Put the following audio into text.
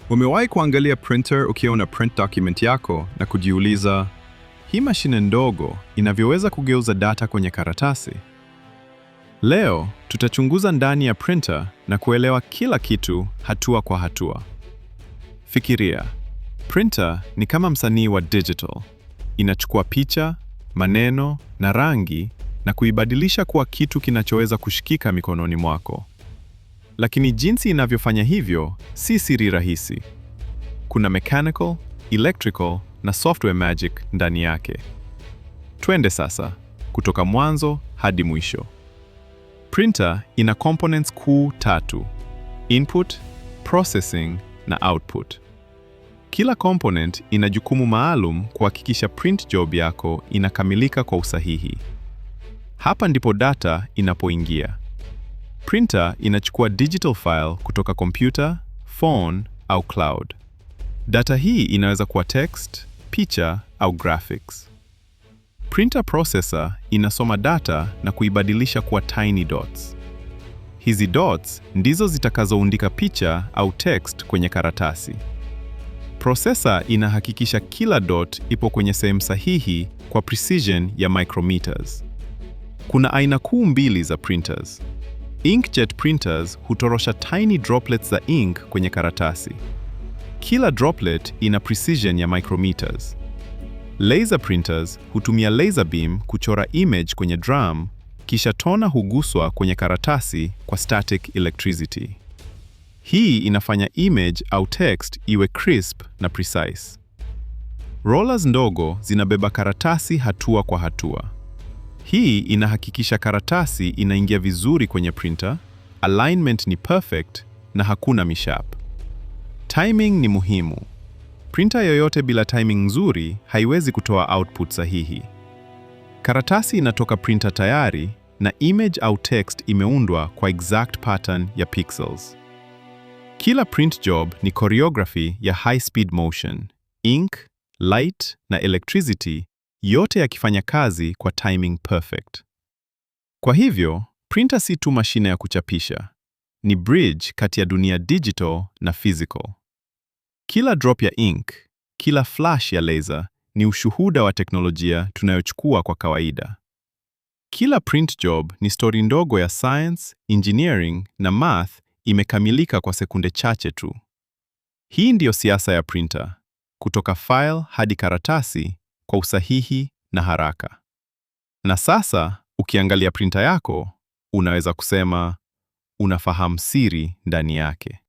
Umewahi kuangalia printer ukiwa na print document yako na kujiuliza, hii mashine ndogo inavyoweza kugeuza data kwenye karatasi? Leo tutachunguza ndani ya printer na kuelewa kila kitu hatua kwa hatua. Fikiria, printer ni kama msanii wa digital. Inachukua picha, maneno na rangi na kuibadilisha kuwa kitu kinachoweza kushikika mikononi mwako. Lakini jinsi inavyofanya hivyo si siri rahisi. Kuna mechanical, electrical na software magic ndani yake. Twende sasa, kutoka mwanzo hadi mwisho. Printer ina components kuu tatu: input, processing na output. Kila component ina jukumu maalum kuhakikisha print job yako inakamilika kwa usahihi. Hapa ndipo data inapoingia. Printer inachukua digital file kutoka computer, phone au cloud. Data hii inaweza kuwa text, picha au graphics. Printer processor inasoma data na kuibadilisha kuwa tiny dots. Hizi dots ndizo zitakazoundika picha au text kwenye karatasi. Processor inahakikisha kila dot ipo kwenye sehemu sahihi kwa precision ya micrometers. Kuna aina kuu mbili za printers. Inkjet printers hutorosha tiny droplets za ink kwenye karatasi. Kila droplet ina precision ya micrometers. Laser printers hutumia laser beam kuchora image kwenye drum, kisha tona huguswa kwenye karatasi kwa static electricity. Hii inafanya image au text iwe crisp na precise. Rollers ndogo zinabeba karatasi hatua kwa hatua. Hii inahakikisha karatasi inaingia vizuri kwenye printer, alignment ni perfect na hakuna mishap. Timing ni muhimu. Printer yoyote bila timing nzuri haiwezi kutoa output sahihi. Karatasi inatoka printer tayari na image au text imeundwa kwa exact pattern ya pixels. Kila print job ni choreography ya high speed motion, ink, light na electricity, yote yakifanya kazi kwa timing perfect. Kwa hivyo, printer si tu mashine ya kuchapisha, ni bridge kati ya dunia digital na physical. Kila drop ya ink, kila flash ya laser ni ushuhuda wa teknolojia tunayochukua kwa kawaida. Kila print job ni story ndogo ya science, engineering na math imekamilika kwa sekunde chache tu. Hii ndiyo siasa ya printer, kutoka file hadi karatasi kwa usahihi na haraka. Na sasa, ukiangalia printer yako, unaweza kusema unafahamu siri ndani yake.